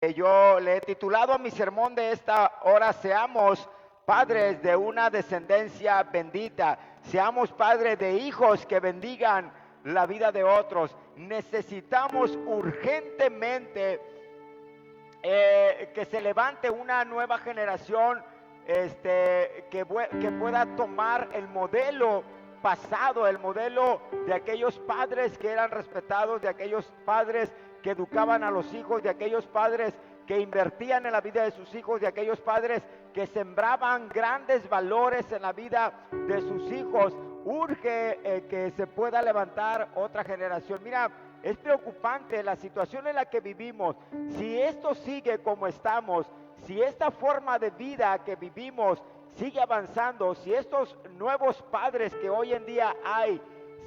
Yo le he titulado a mi sermón de esta hora: seamos padres de una descendencia bendita, seamos padres de hijos que bendigan la vida de otros. Necesitamos urgentemente que se levante una nueva generación que pueda tomar el modelo pasado, el modelo de aquellos padres que eran respetados, de aquellos padres que educaban a los hijos, de aquellos padres que invertían en la vida de sus hijos, de aquellos padres que sembraban grandes valores en la vida de sus hijos. Urge que se pueda levantar otra generación. Mira, es preocupante la situación en la que vivimos. Si esto sigue como estamos, si esta forma de vida que vivimos sigue avanzando, si estos nuevos padres que hoy en día hay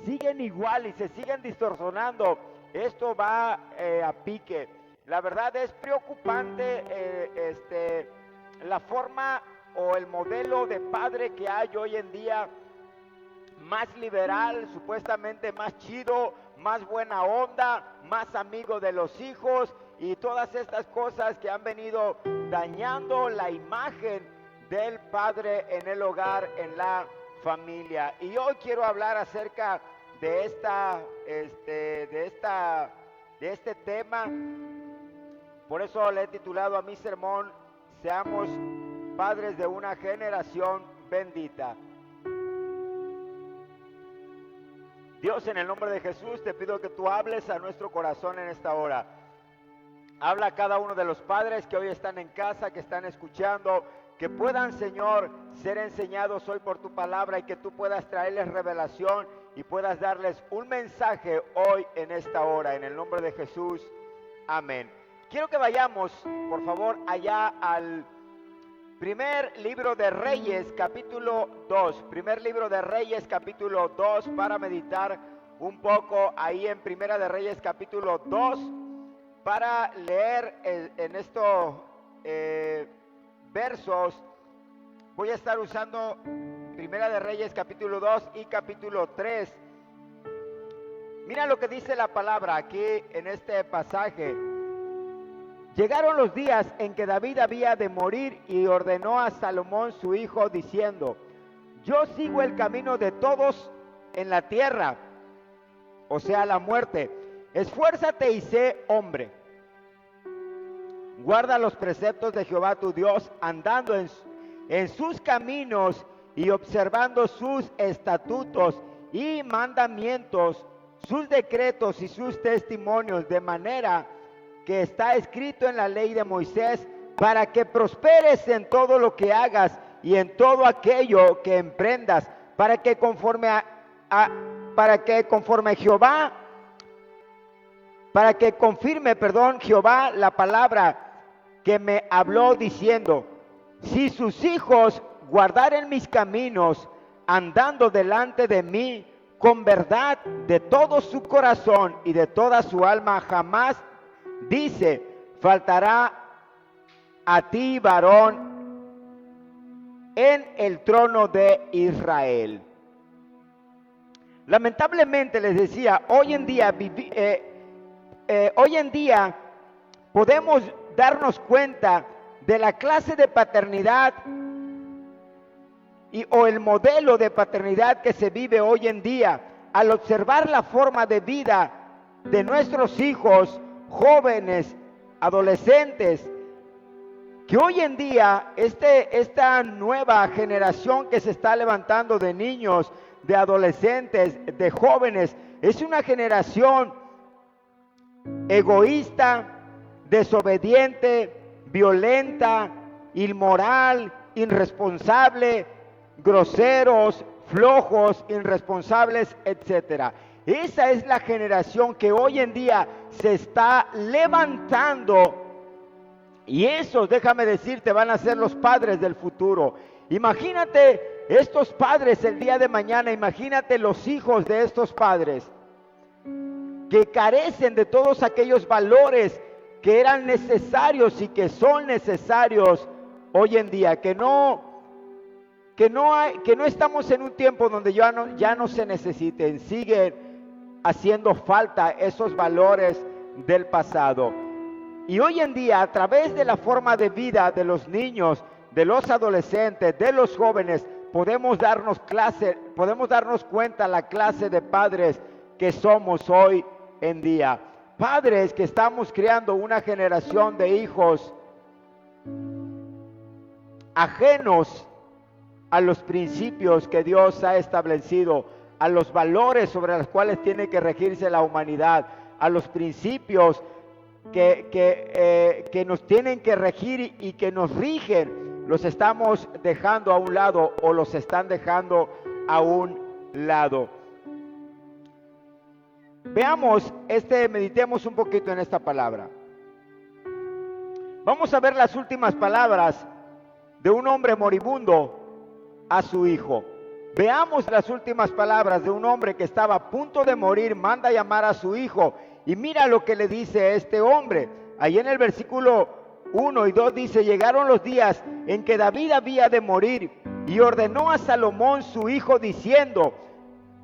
siguen igual y se siguen distorsionando, esto va a pique. La verdad es preocupante la forma o el modelo de padre que hay hoy en día, más liberal, supuestamente más chido, más buena onda, más amigo de los hijos, y todas estas cosas que han venido dañando la imagen del padre en el hogar, en la familia. Y hoy quiero hablar acerca de este tema. Por eso le he titulado a mi sermón: seamos padres de una generación bendita. Dios, en el nombre de Jesús, te pido que tú hables a nuestro corazón en esta hora. Habla a cada uno de los padres que hoy están en casa, que están escuchando, que puedan, Señor, ser enseñados hoy por tu palabra, y que tú puedas traerles revelación y puedas darles un mensaje hoy en esta hora. En el nombre de Jesús, amén. Quiero que vayamos, por favor, allá al primer libro de Reyes, capítulo 2. Primer libro de Reyes, capítulo 2, para meditar un poco ahí en Primera de Reyes, capítulo 2, para leer en estos versos. Voy a estar usando Primera de Reyes, capítulo 2 y capítulo 3. Mira lo que dice la palabra aquí en este pasaje. Llegaron los días en que David había de morir, y ordenó a Salomón su hijo diciendo: yo sigo el camino de todos en la tierra, o sea, la muerte. Esfuérzate y sé hombre. Guarda los preceptos de Jehová tu Dios, andando en sus caminos y observando sus estatutos y mandamientos, sus decretos y sus testimonios, de manera que está escrito en la ley de Moisés, para que prosperes en todo lo que hagas y en todo aquello que emprendas, para que confirme Jehová la palabra que me habló diciendo: si sus hijos guardaren mis caminos, andando delante de mí con verdad de todo su corazón y de toda su alma, jamás, dice, faltará a ti varón en el trono de Israel. Lamentablemente, les decía, hoy en día podemos darnos cuenta de la clase de paternidad o el modelo de paternidad que se vive hoy en día, al observar la forma de vida de nuestros hijos, jóvenes, adolescentes, que hoy en día esta nueva generación que se está levantando de niños, de adolescentes, de jóvenes, es una generación egoísta, desobediente, violenta, inmoral, irresponsable, groseros, flojos, irresponsables, etcétera. Esa es la generación que hoy en día se está levantando, y esos, déjame decirte, van a ser los padres del futuro. Imagínate estos padres el día de mañana, imagínate los hijos de estos padres que carecen de todos aquellos valores que eran necesarios y que son necesarios hoy en día, que no estamos en un tiempo donde ya no se necesiten, siguen haciendo falta esos valores del pasado. Y hoy en día, a través de la forma de vida de los niños, de los adolescentes, de los jóvenes, podemos darnos cuenta la clase de padres que somos hoy en día. Padres que estamos creando una generación de hijos ajenos a los principios que Dios ha establecido, a los valores sobre los cuales tiene que regirse la humanidad, a los principios que nos tienen que regir y que nos rigen, los estamos dejando a un lado o los están dejando a un lado. Meditemos un poquito en esta palabra. Vamos a ver las últimas palabras de un hombre moribundo a su hijo. Veamos las últimas palabras de un hombre que estaba a punto de morir, manda a llamar a su hijo, y mira lo que le dice este hombre. Ahí en el versículo 1 y 2 dice: llegaron los días en que David había de morir, y ordenó a Salomón su hijo diciendo: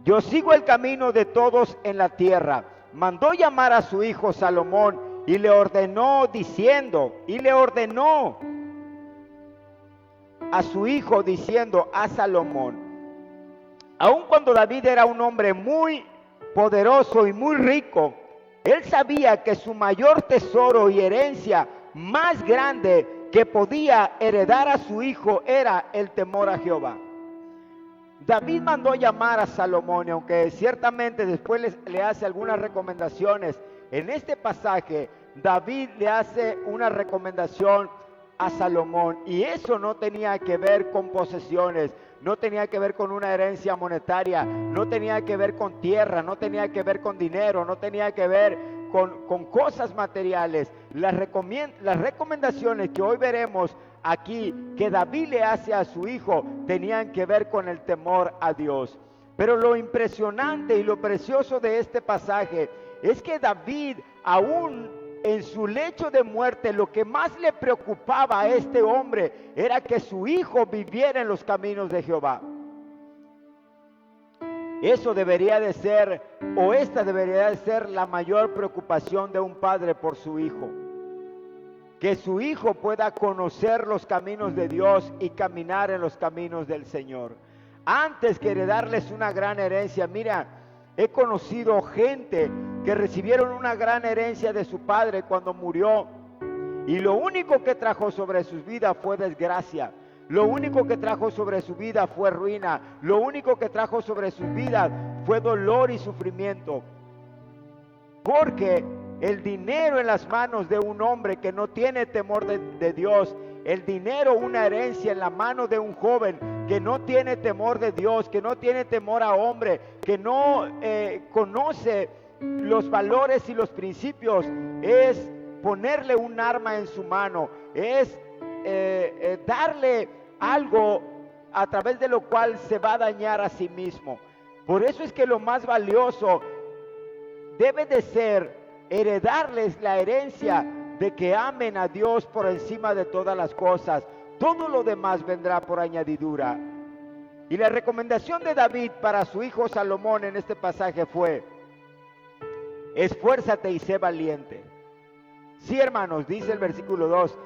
yo sigo el camino de todos en la tierra. Mandó llamar a su hijo Salomón y le ordenó a su hijo diciendo a Salomón: aun cuando David era un hombre muy poderoso y muy rico, él sabía que su mayor tesoro y herencia más grande que podía heredar a su hijo era el temor a Jehová. David mandó llamar a Salomón, y aunque ciertamente después le hace algunas recomendaciones, en este pasaje David le hace una recomendación a Salomón, y eso no tenía que ver con posesiones, no tenía que ver con una herencia monetaria, no tenía que ver con tierra, no tenía que ver con dinero, no tenía que ver con cosas materiales. Las recomendaciones que hoy veremos aquí que David le hace a su hijo tenían que ver con el temor a Dios. Pero lo impresionante y lo precioso de este pasaje es que David, aún en su lecho de muerte, lo que más le preocupaba a este hombre era que su hijo viviera en los caminos de Jehová. Eso debería de ser, o esta debería de ser la mayor preocupación de un padre por su hijo. Que su hijo pueda conocer los caminos de Dios y caminar en los caminos del Señor. Antes que heredarles una gran herencia, mira, he conocido gente que recibieron una gran herencia de su padre cuando murió, y lo único que trajo sobre sus vidas fue desgracia. Lo único que trajo sobre su vida fue ruina. Lo único que trajo sobre sus vidas fue dolor y sufrimiento. Porque el dinero en las manos de un hombre que no tiene temor de Dios, el dinero, una herencia en la mano de un joven que no tiene temor de Dios, que no tiene temor a hombre, que no conoce los valores y los principios, es ponerle un arma en su mano, es darle algo a través de lo cual se va a dañar a sí mismo. Por eso es que lo más valioso debe de ser heredarles la herencia de que amen a Dios por encima de todas las cosas. Todo lo demás vendrá por añadidura. Y la recomendación de David para su hijo Salomón en este pasaje fue: esfuérzate y sé valiente. Sí, hermanos, dice el versículo 2,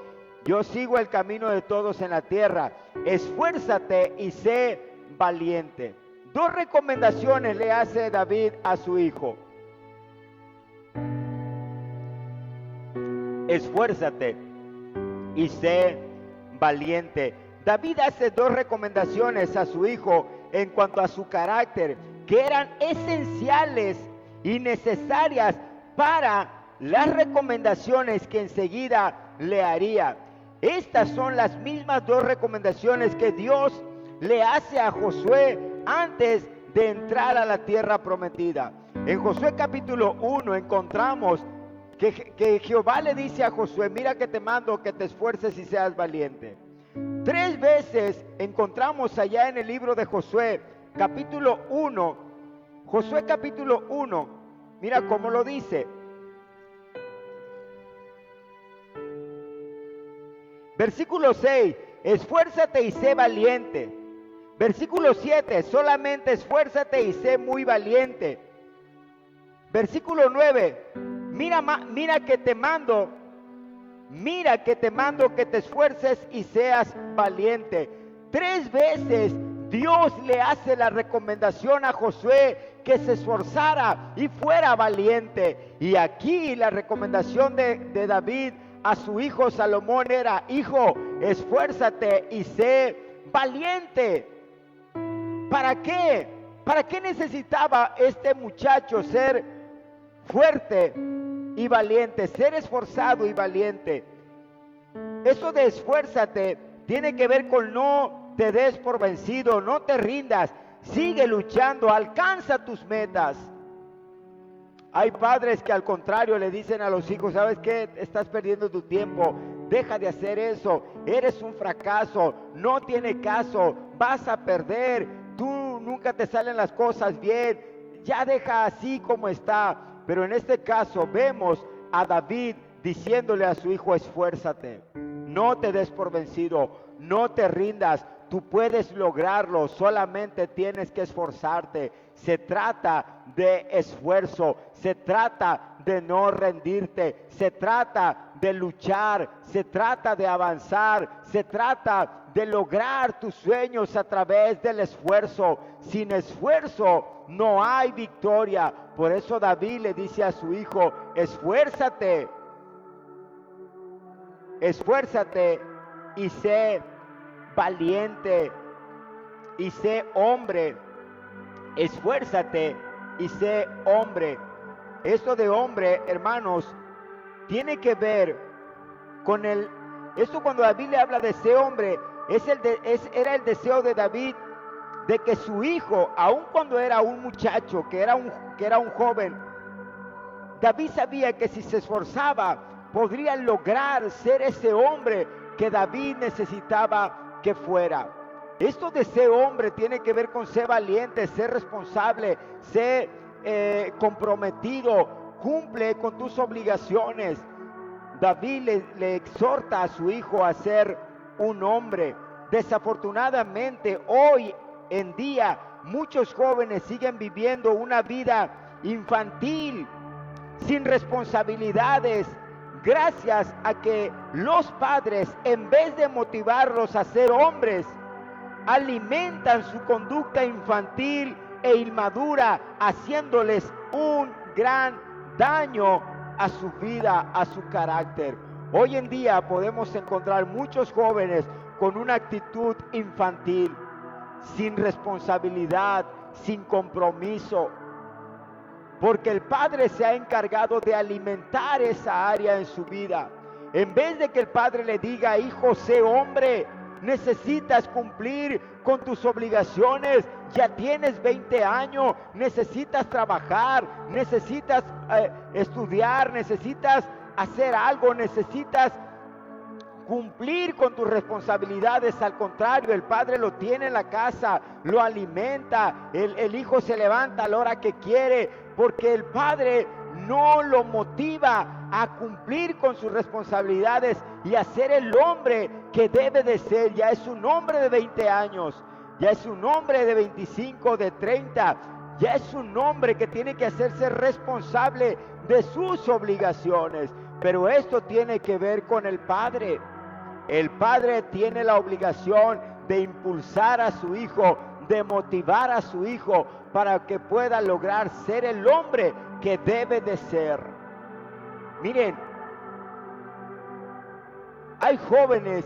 yo sigo el camino de todos en la tierra. Esfuérzate y sé valiente. Dos recomendaciones le hace David a su hijo. Esfuérzate y sé valiente. David hace dos recomendaciones a su hijo en cuanto a su carácter, que eran esenciales y necesarias para las recomendaciones que enseguida le haría. Estas son las mismas dos recomendaciones que Dios le hace a Josué antes de entrar a la tierra prometida. En Josué capítulo 1 encontramos que Jehová le dice a Josué: mira que te mando que te esfuerces y seas valiente. 3 veces encontramos allá en el libro de Josué capítulo 1, Josué capítulo 1, mira cómo lo dice. Versículo 6, esfuérzate y sé valiente. Versículo 7, solamente esfuérzate y sé muy valiente. Versículo 9, mira que te mando mira que te mando que te esfuerces y seas valiente. 3 veces Dios le hace la recomendación a Josué que se esforzara y fuera valiente. Y aquí la recomendación de David a su hijo Salomón era: hijo, esfuérzate y sé valiente. ¿Para qué? ¿Para qué necesitaba este muchacho ser fuerte y valiente, ser esforzado y valiente? Eso de esfuérzate tiene que ver con no te des por vencido, no te rindas, sigue luchando, alcanza tus metas. Hay padres que al contrario le dicen a los hijos: ¿sabes qué? Estás perdiendo tu tiempo, deja de hacer eso, eres un fracaso, no tiene caso, vas a perder, tú nunca te salen las cosas bien, ya deja así como está. Pero en este caso vemos a David diciéndole a su hijo: esfuérzate, no te des por vencido, no te rindas, tú puedes lograrlo, solamente tienes que esforzarte. Se trata de esfuerzo, se trata de no rendirte, se trata de luchar, se trata de avanzar, se trata de lograr tus sueños a través del esfuerzo. Sin esfuerzo no hay victoria. Por eso David le dice a su hijo: esfuérzate, esfuérzate y sé valiente y sé hombre. Esfuérzate y sé hombre. Esto de hombre, hermanos, tiene que ver con esto cuando David le habla de ser hombre, era el deseo de David de que su hijo, aun cuando era un muchacho, que era un joven, David sabía que si se esforzaba, podría lograr ser ese hombre que David necesitaba que fuera. Esto de ser hombre tiene que ver con ser valiente, ser responsable, ser comprometido, cumple con tus obligaciones. David le exhorta a su hijo a ser un hombre. Desafortunadamente, hoy en día, muchos jóvenes siguen viviendo una vida infantil, sin responsabilidades, gracias a que los padres, en vez de motivarlos a ser hombres, alimentan su conducta infantil e inmadura, haciéndoles un gran daño a su vida, a su carácter. Hoy en día podemos encontrar muchos jóvenes con una actitud infantil, sin responsabilidad, sin compromiso, porque el padre se ha encargado de alimentar esa área en su vida. En vez de que el padre le diga: hijo, sé hombre, necesitas cumplir con tus obligaciones, ya tienes 20 años, necesitas trabajar, necesitas estudiar, necesitas hacer algo, necesitas cumplir con tus responsabilidades. Al contrario, el padre lo tiene en la casa, lo alimenta, el hijo se levanta a la hora que quiere, porque el padre no lo motiva a cumplir con sus responsabilidades y a ser el hombre que debe de ser. Ya es un hombre de 20 años, ya es un hombre de 25, de 30, ya es un hombre que tiene que hacerse responsable de sus obligaciones. Pero esto tiene que ver con el padre. El padre tiene la obligación de impulsar a su hijo, de motivar a su hijo para que pueda lograr ser el hombre que debe de ser. Miren, hay jóvenes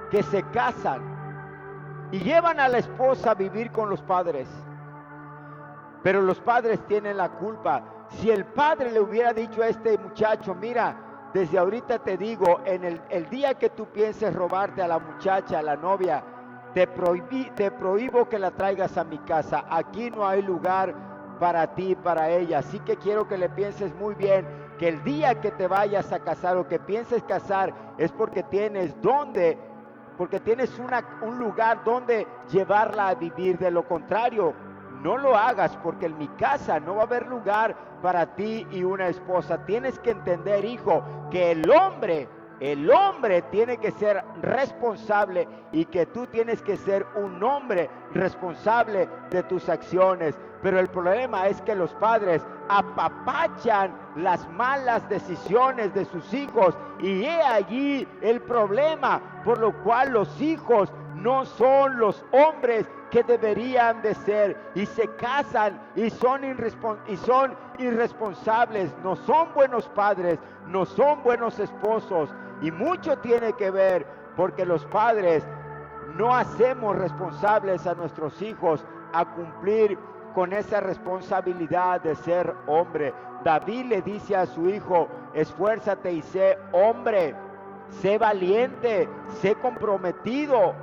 que se casan y llevan a la esposa a vivir con los padres, pero los padres tienen la culpa. Si el padre le hubiera dicho a este muchacho: mira, desde ahorita te digo, en el día que tú pienses robarte a la muchacha, a la novia, te prohíbo que la traigas a mi casa. Aquí no hay lugar para ti, para ella. Así que quiero que le pienses muy bien, que el día que te vayas a casar o que pienses casar es porque tienes un lugar donde llevarla a vivir. De lo contrario, no lo hagas, porque en mi casa no va a haber lugar para ti y una esposa. Tienes que entender, hijo, que el hombre el hombre tiene que ser responsable y que tú tienes que ser un hombre responsable de tus acciones. Pero el problema es que los padres apapachan las malas decisiones de sus hijos, y he allí el problema por lo cual los hijos no son los hombres que deberían de ser, y se casan y son irresponsables, no son buenos padres, no son buenos esposos. Y mucho tiene que ver porque los padres no hacemos responsables a nuestros hijos a cumplir con esa responsabilidad de ser hombre. David le dice a su hijo: esfuérzate y sé hombre, sé valiente, sé comprometido,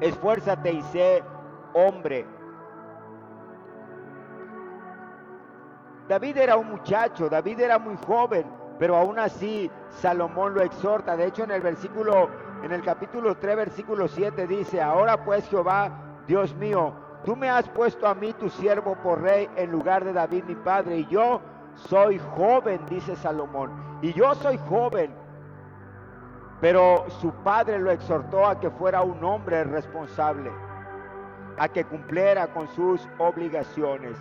esfuérzate y sé hombre. David era un muchacho, David era muy joven, pero aún así Salomón lo exhorta. De hecho, en el capítulo 3, versículo 7 dice: ahora pues, Jehová, Dios mío, tú me has puesto a mí tu siervo por rey en lugar de David mi padre, y yo soy joven, dice Salomón, y yo soy joven. Pero su padre lo exhortó a que fuera un hombre responsable, a que cumpliera con sus obligaciones.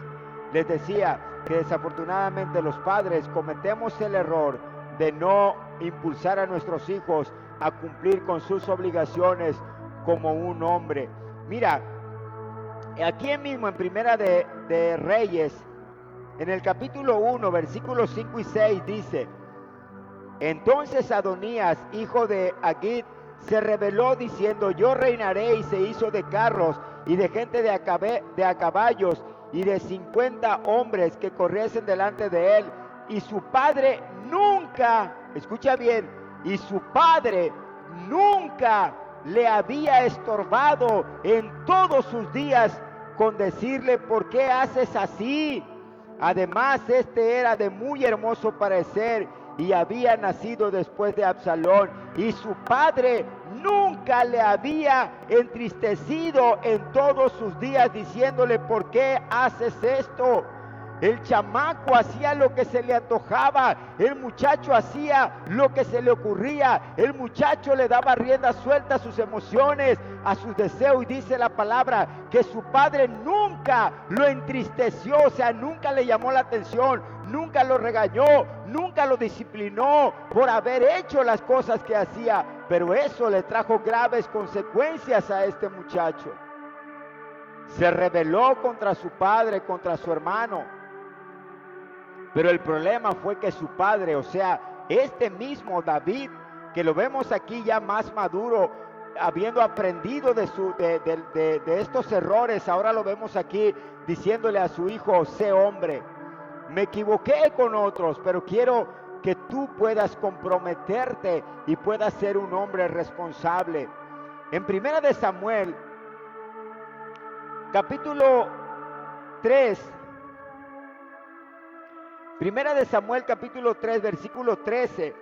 Les decía que desafortunadamente los padres cometemos el error de no impulsar a nuestros hijos a cumplir con sus obligaciones como un hombre. Mira, aquí mismo en Primera de Reyes, en el capítulo 1, versículos 5 y 6 dice: entonces Adonías, hijo de Agit, se rebeló diciendo: yo reinaré, y se hizo de carros y de gente de a caballos y de 50 hombres que corriesen delante de él. Y su padre nunca, escucha bien, y su padre nunca le había estorbado en todos sus días con decirle: ¿por qué haces así? Además, este era de muy hermoso parecer y había nacido después de Absalón, y su padre nunca le había entristecido en todos sus días diciéndole: ¿por qué haces esto? El chamaco hacía lo que se le antojaba, el muchacho hacía lo que se le ocurría, el muchacho le daba rienda suelta a sus emociones, a sus deseos, y dice la palabra que su padre nunca lo entristeció, o sea, nunca le llamó la atención, nunca lo regañó, nunca lo disciplinó por haber hecho las cosas que hacía, pero eso le trajo graves consecuencias a este muchacho. Se rebeló contra su padre, contra su hermano. Pero el problema fue que su padre, o sea, este mismo David, que lo vemos aquí ya más maduro, habiendo aprendido de estos errores, ahora lo vemos aquí diciéndole a su hijo: sé hombre. Me equivoqué con otros, pero quiero que tú puedas comprometerte y puedas ser un hombre responsable. En Primera de Samuel, capítulo 3, Primera de Samuel capítulo 3, versículo 13,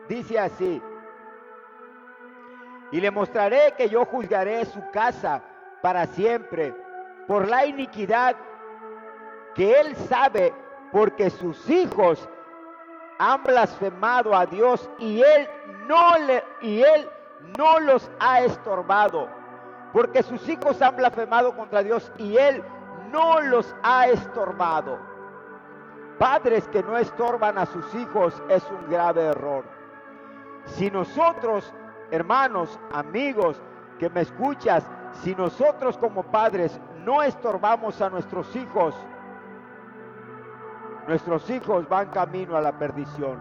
dice así: y le mostraré que yo juzgaré su casa para siempre por la iniquidad que él sabe, porque sus hijos han blasfemado a Dios y él no los ha estorbado. Porque sus hijos han blasfemado contra Dios y él no los ha estorbado. Padres que no estorban a sus hijos es un grave error. Si nosotros, hermanos, amigos que me escuchas, si nosotros como padres no estorbamos a nuestros hijos van camino a la perdición.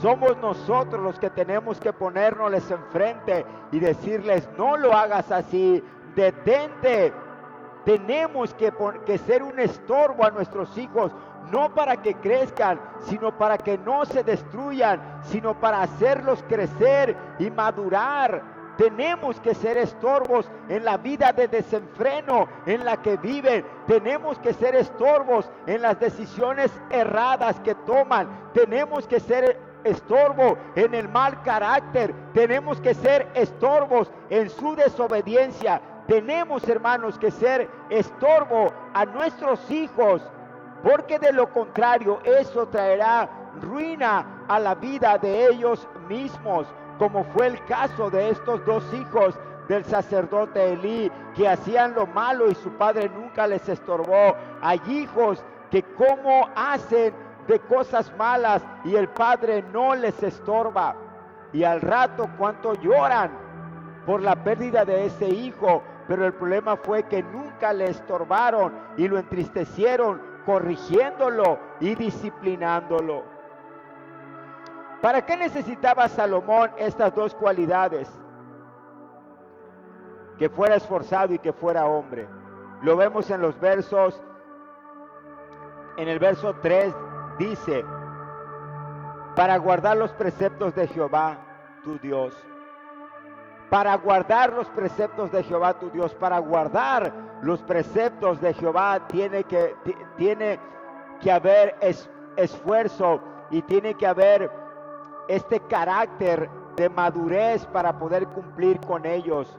Somos nosotros los que tenemos que ponernos enfrente y decirles: no lo hagas así, detente. Tenemos que ser un estorbo a nuestros hijos, no para que crezcan, sino para que no se destruyan, sino para hacerlos crecer y madurar. Tenemos que ser estorbos en la vida de desenfreno en la que viven. Tenemos que ser estorbos en las decisiones erradas que toman. Tenemos que ser estorbo en el mal carácter. Tenemos que ser estorbos en su desobediencia. Tenemos, hermanos, que ser estorbo a nuestros hijos, porque de lo contrario eso traerá ruina a la vida de ellos mismos, como fue el caso de estos dos hijos del sacerdote Elí, que hacían lo malo y su padre nunca les estorbó. Hay hijos que como hacen de cosas malas y el padre no les estorba, y al rato cuánto lloran por la pérdida de ese hijo, pero el problema fue que nunca le estorbaron y lo entristecieron, corrigiéndolo y disciplinándolo. ¿Para qué necesitaba Salomón estas dos cualidades? Que fuera esforzado y que fuera hombre. Lo vemos en los versos, en el verso 3 dice: para guardar los preceptos de Jehová tu Dios. Para guardar los preceptos de Jehová tu Dios, para guardar los preceptos de Jehová tiene que haber esfuerzo y tiene que haber este carácter de madurez para poder cumplir con ellos.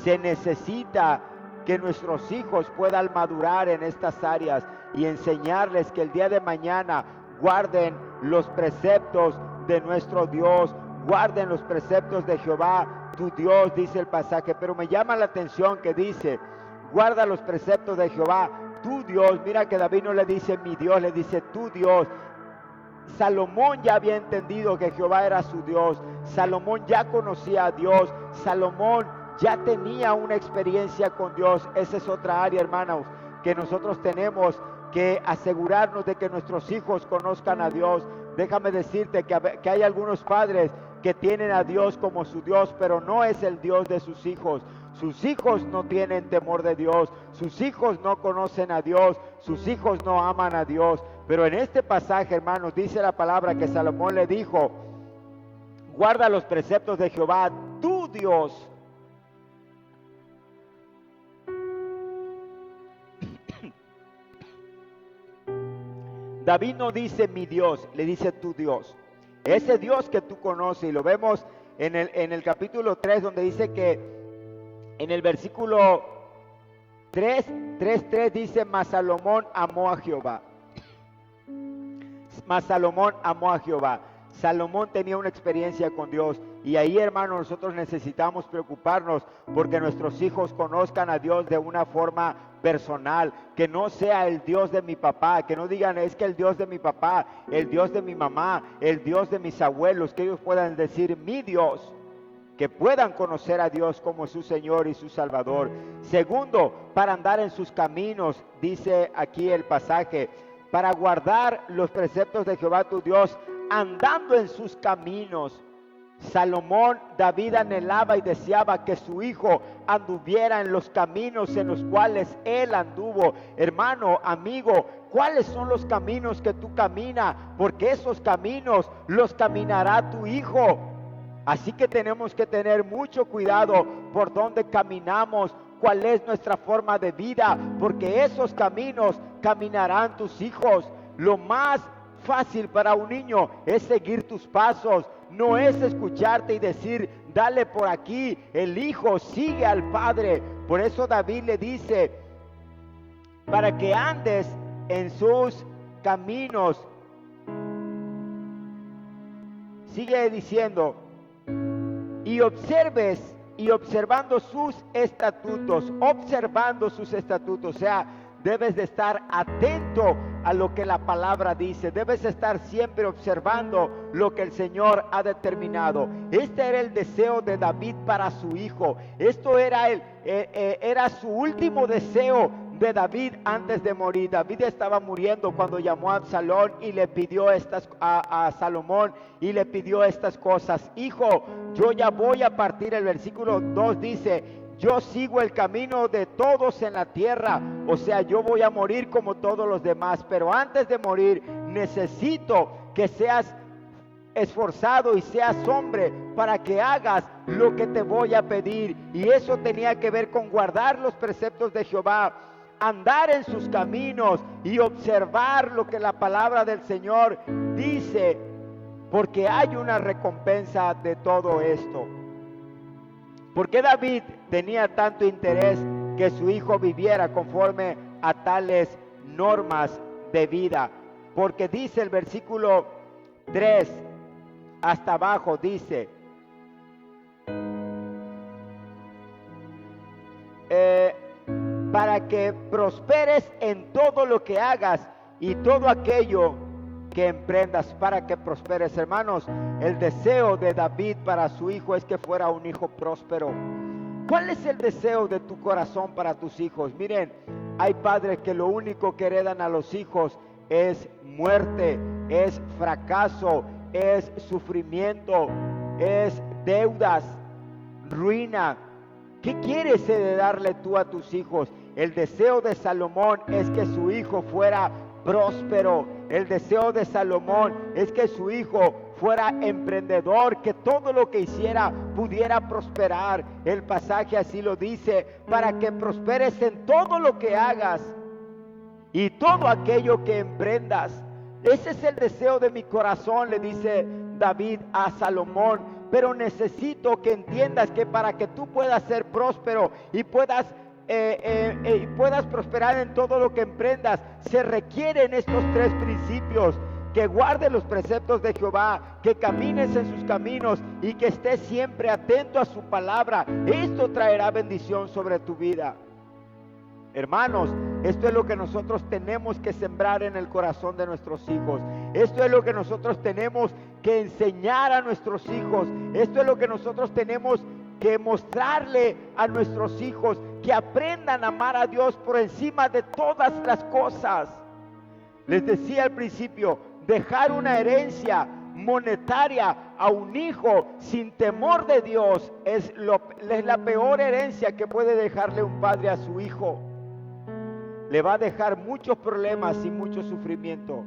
Se necesita que nuestros hijos puedan madurar en estas áreas y enseñarles que el día de mañana guarden los preceptos de nuestro Dios, guarden los preceptos de Jehová tu Dios, dice el pasaje. Pero me llama la atención que dice: guarda los preceptos de Jehová tu Dios. Mira que David no le dice mi Dios, le dice tu Dios. Salomón ya había entendido que Jehová era su Dios. Salomón ya conocía a Dios. Salomón ya tenía una experiencia con Dios. Esa es otra área, hermanos, que nosotros tenemos que asegurarnos de que nuestros hijos conozcan a Dios. Déjame decirte que hay algunos padres que tienen a Dios como su Dios, pero no es el Dios de sus hijos. Sus hijos no tienen temor de Dios, sus hijos no conocen a Dios, sus hijos no aman a Dios. Pero en este pasaje, hermanos, dice la palabra que Salomón le dijo: guarda los preceptos de Jehová tu Dios. David no dice mi Dios, le dice tu Dios. Ese Dios que tú conoces, y lo vemos en el capítulo 3, donde dice que en el versículo 3 dice: mas Salomón amó a Jehová. Mas Salomón amó a Jehová. Salomón tenía una experiencia con Dios. Y ahí, hermanos, nosotros necesitamos preocuparnos porque nuestros hijos conozcan a Dios de una forma personal, que no sea el Dios de mi papá, que no digan es que el Dios de mi papá, el Dios de mi mamá, el Dios de mis abuelos, que ellos puedan decir mi Dios, que puedan conocer a Dios como su Señor y su Salvador. Segundo, para andar en sus caminos, dice aquí el pasaje, para guardar los preceptos de Jehová tu Dios, andando en sus caminos. Salomón, David anhelaba y deseaba que su hijo anduviera en los caminos en los cuales él anduvo. Hermano, amigo, ¿cuáles son los caminos que tú caminas? Porque esos caminos los caminará tu hijo. Así que tenemos que tener mucho cuidado por dónde caminamos, cuál es nuestra forma de vida, porque esos caminos caminarán tus hijos. Lo más fácil para un niño es seguir tus pasos, no es escucharte y decir dale por aquí. El hijo sigue al padre. Por eso David le dice para que andes en sus caminos. Sigue diciendo y observes, y observando sus estatutos, o sea, debes de estar atento a lo que la palabra dice. Debes estar siempre observando lo que el Señor ha determinado. Este era el deseo de David para su hijo. Esto era era su último deseo de David antes de morir. David estaba muriendo cuando llamó a Absalón y le pidió a Salomón y le pidió estas cosas. Hijo, yo ya voy a partir. El versículo 2 dice: yo sigo el camino de todos en la tierra. O sea, yo voy a morir como todos los demás, pero antes de morir necesito que seas esforzado y seas hombre para que hagas lo que te voy a pedir. Y eso tenía que ver con guardar los preceptos de Jehová, andar en sus caminos y observar lo que la palabra del Señor dice, porque hay una recompensa de todo esto. ¿Por qué David tenía tanto interés que su hijo viviera conforme a tales normas de vida? Porque dice el versículo 3 hasta abajo dice, para que prosperes en todo lo que hagas y todo aquello que emprendas, para que prosperes. Hermanos, el deseo de David para su hijo es que fuera un hijo próspero. ¿Cuál es el deseo de tu corazón para tus hijos? Miren, hay padres que lo único que heredan a los hijos es muerte, es fracaso, es sufrimiento, es deudas, ruina. ¿Qué quieres heredarle tú a tus hijos? El deseo de Salomón es que su hijo fuera próspero. El deseo de Salomón es que su hijo fuera emprendedor, que todo lo que hiciera pudiera prosperar. El pasaje así lo dice, para que prosperes en todo lo que hagas y todo aquello que emprendas. Ese es el deseo de mi corazón, le dice David a Salomón. Pero necesito que entiendas que para que tú puedas ser próspero y puedas prosperar en todo lo que emprendas, se requieren estos 3 principios: que guardes los preceptos de Jehová, que camines en sus caminos y que estés siempre atento a su palabra. Esto traerá bendición sobre tu vida. Hermanos, esto es lo que nosotros tenemos que sembrar en el corazón de nuestros hijos. Esto es lo que nosotros tenemos que enseñar a nuestros hijos. Esto es lo que nosotros tenemos que mostrarle a nuestros hijos, que aprendan a amar a Dios por encima de todas las cosas. Les decía al principio, dejar una herencia monetaria a un hijo sin temor de Dios es la peor herencia que puede dejarle un padre a su hijo. Le va a dejar muchos problemas y mucho sufrimiento.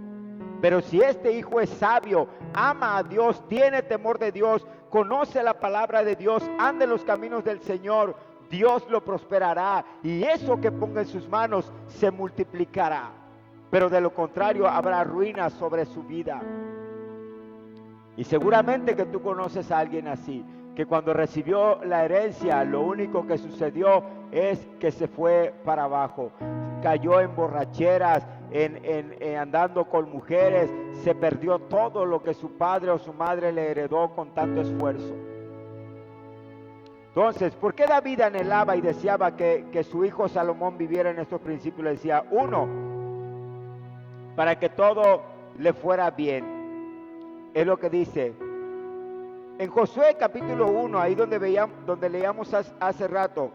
Pero si este hijo es sabio, ama a Dios, tiene temor de Dios, conoce la palabra de Dios, anda en los caminos del Señor, Dios lo prosperará y eso que ponga en sus manos se multiplicará. Pero de lo contrario habrá ruina sobre su vida. Y seguramente que tú conoces a alguien así, que cuando recibió la herencia, lo único que sucedió es que se fue para abajo. Cayó en borracheras, andando con mujeres, se perdió todo lo que su padre o su madre le heredó con tanto esfuerzo. Entonces, ¿por qué David anhelaba y deseaba que su hijo Salomón viviera en estos principios? Le decía, 1, para que todo le fuera bien. Es lo que dice en Josué capítulo 1, ahí donde leíamos hace rato.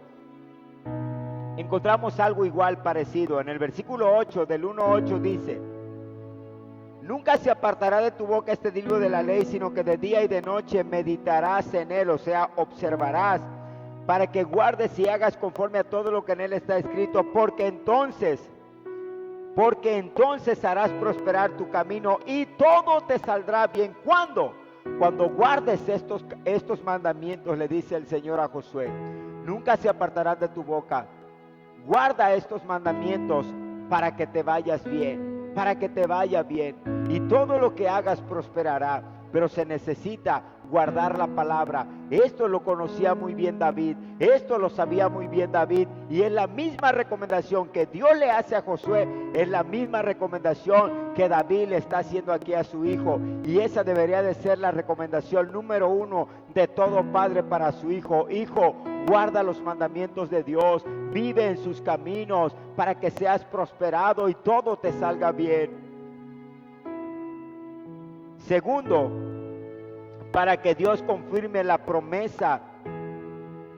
Encontramos algo igual parecido. En el versículo 8, del 1-8 dice: nunca se apartará de tu boca este libro de la ley, sino que de día y de noche meditarás en él, o sea, observarás, para que guardes y hagas conforme a todo lo que en él está escrito, porque entonces harás prosperar tu camino y todo te saldrá bien. ¿Cuándo? Cuando guardes estos mandamientos, le dice el Señor a Josué. Nunca se apartarán de tu boca. Guarda estos mandamientos para que te vayas bien, para que te vaya bien, y todo lo que hagas prosperará. Pero se necesita guardar la palabra. Esto lo conocía muy bien David, esto lo sabía muy bien David, y es la misma recomendación que Dios le hace a Josué, es la misma recomendación que David le está haciendo aquí a su hijo, y esa debería de ser la recomendación número 1 de todo padre para su hijo. Hijo, guarda los mandamientos de Dios, vive en sus caminos para que seas prosperado y todo te salga bien. Segundo, para que Dios confirme la promesa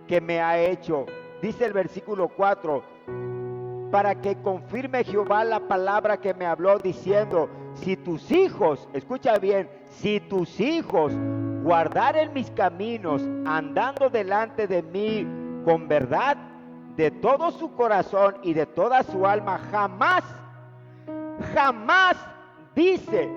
que me ha hecho. Dice el versículo 4, para que confirme Jehová la palabra que me habló diciendo, si tus hijos, escucha bien, si tus hijos guardaren mis caminos, andando delante de mí con verdad, de todo su corazón y de toda su alma, jamás, dice,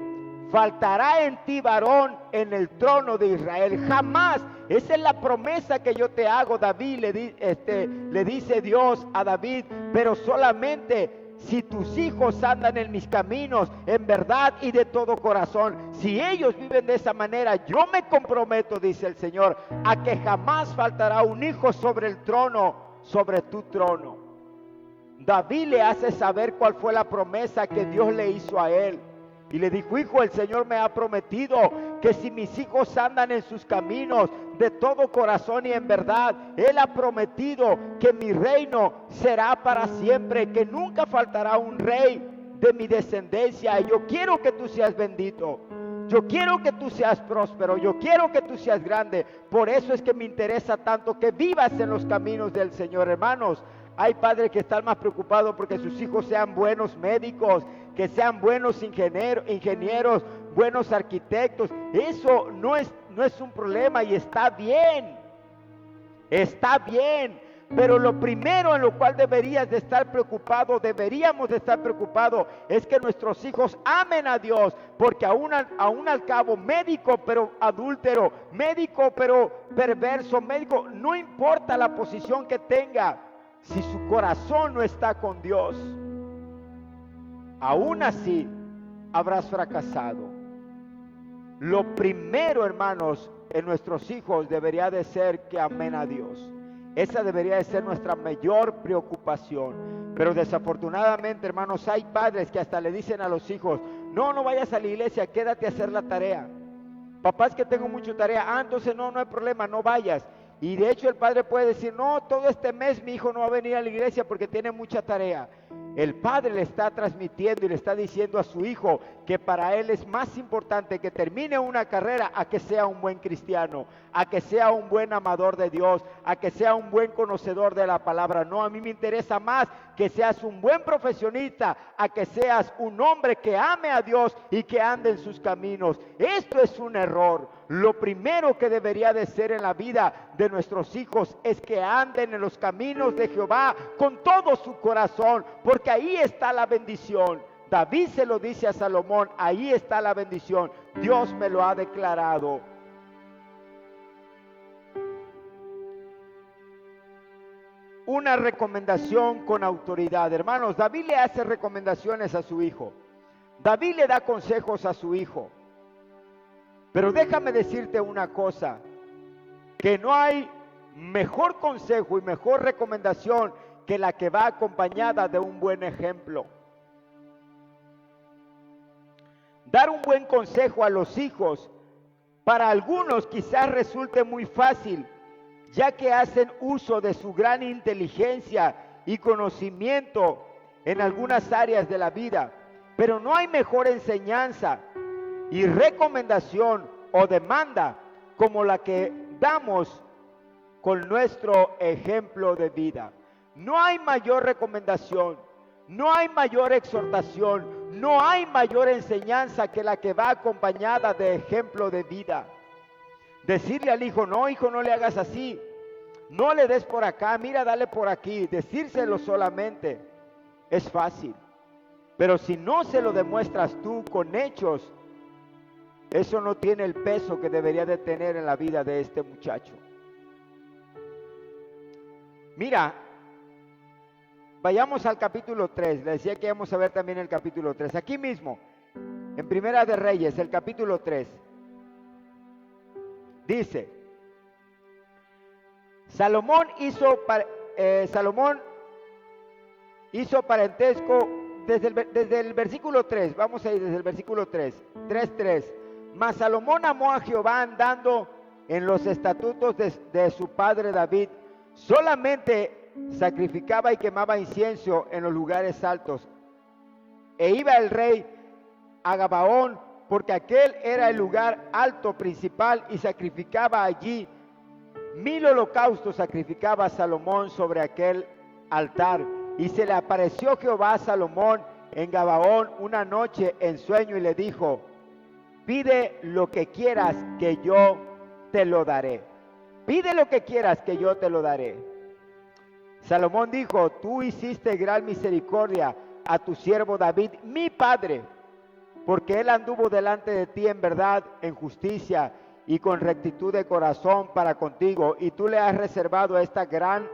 faltará en ti varón en el trono de Israel. Jamás. Esa es la promesa que yo te hago, David, le dice Dios a David. Pero solamente si tus hijos andan en mis caminos en verdad y de todo corazón, si ellos viven de esa manera, yo me comprometo, dice el Señor, a que jamás faltará un hijo sobre el trono, sobre tu trono. David le hace saber cuál fue la promesa que Dios le hizo a él. Y le dijo: hijo, el Señor me ha prometido que si mis hijos andan en sus caminos de todo corazón y en verdad, Él ha prometido que mi reino será para siempre, que nunca faltará un rey de mi descendencia. Y yo quiero que tú seas bendito. Yo quiero que tú seas próspero, yo quiero que tú seas grande. Por eso es que me interesa tanto que vivas en los caminos del Señor, hermanos. Hay padres que están más preocupados porque sus hijos sean buenos médicos, que sean buenos ingenieros, buenos arquitectos. Eso no es un problema y está bien. Está bien. Pero lo primero en lo cual deberíamos de estar preocupados, es que nuestros hijos amen a Dios, porque aún al cabo, médico pero adúltero, médico pero perverso, médico, no importa la posición que tenga, si su corazón no está con Dios, aún así habrás fracasado. Lo primero, hermanos, en nuestros hijos debería de ser que amen a Dios. Esa debería de ser nuestra mayor preocupación. Pero desafortunadamente, hermanos, hay padres que hasta le dicen a los hijos: no vayas a la iglesia, quédate a hacer la tarea. Papá, es que tengo mucha tarea. Entonces no hay problema, no vayas. Y de hecho el padre puede decir: no, todo este mes mi hijo no va a venir a la iglesia porque tiene mucha tarea. El padre le está transmitiendo y le está diciendo a su hijo que para él es más importante que termine una carrera a que sea un buen cristiano, a que sea un buen amador de Dios, a que sea un buen conocedor de la palabra. No, a mí me interesa más que seas un buen profesionista, a que seas un hombre que ame a Dios y que ande en sus caminos. Esto es un error. Lo primero que debería de ser en la vida de nuestros hijos es que anden en los caminos de Jehová con todo su corazón, porque ahí está la bendición. David se lo dice a Salomón: ahí está la bendición, Dios me lo ha declarado. Una recomendación con autoridad. Hermanos, David le hace recomendaciones a su hijo. David le da consejos a su hijo. Pero déjame decirte una cosa, que no hay mejor consejo y mejor recomendación que la que va acompañada de un buen ejemplo. Dar un buen consejo a los hijos, para algunos quizás resulte muy fácil, ya que hacen uso de su gran inteligencia y conocimiento en algunas áreas de la vida. Pero no hay mejor enseñanza y recomendación o demanda como la que damos con nuestro ejemplo de vida. No hay mayor recomendación, no hay mayor exhortación, no hay mayor enseñanza que la que va acompañada de ejemplo de vida. Decirle al hijo: no, hijo, no le hagas así, no le des por acá, mira, dale por aquí. Decírselo solamente es fácil, pero si no se lo demuestras tú con hechos, eso no tiene el peso que debería de tener en la vida de este muchacho. Mira, vayamos al capítulo 3. Le decía que íbamos a ver también el capítulo 3. Aquí mismo, en Primera de Reyes, el capítulo 3. Dice: Salomón hizo parentesco desde el versículo 3. Vamos a ir desde el versículo 3. 3:3. Mas Salomón amó a Jehová andando en los estatutos de su padre David. Solamente sacrificaba y quemaba incienso en los lugares altos. E iba el rey a Gabaón, porque aquel era el lugar alto principal, y sacrificaba allí 1000 holocaustos. Sacrificaba Salomón sobre aquel altar. Y se le apareció Jehová a Salomón en Gabaón una noche en sueño y le dijo: pide lo que quieras que yo te lo daré. Pide lo que quieras que yo te lo daré. Salomón dijo: tú hiciste gran misericordia a tu siervo David, mi padre, porque él anduvo delante de ti en verdad, en justicia y con rectitud de corazón para contigo, y tú le has reservado esta gran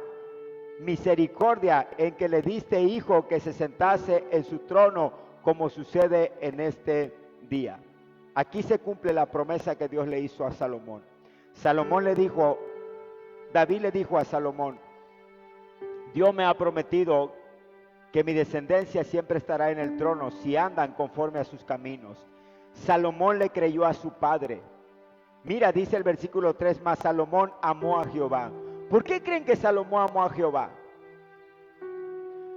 misericordia en que le diste hijo que se sentase en su trono, como sucede en este día. Aquí se cumple la promesa que Dios le hizo a Salomón. David le dijo a Salomón: Dios me ha prometido que mi descendencia siempre estará en el trono si andan conforme a sus caminos. Salomón le creyó a su padre. Mira, dice el versículo 3, mas Salomón amó a Jehová. ¿Por qué creen que Salomón amó a Jehová?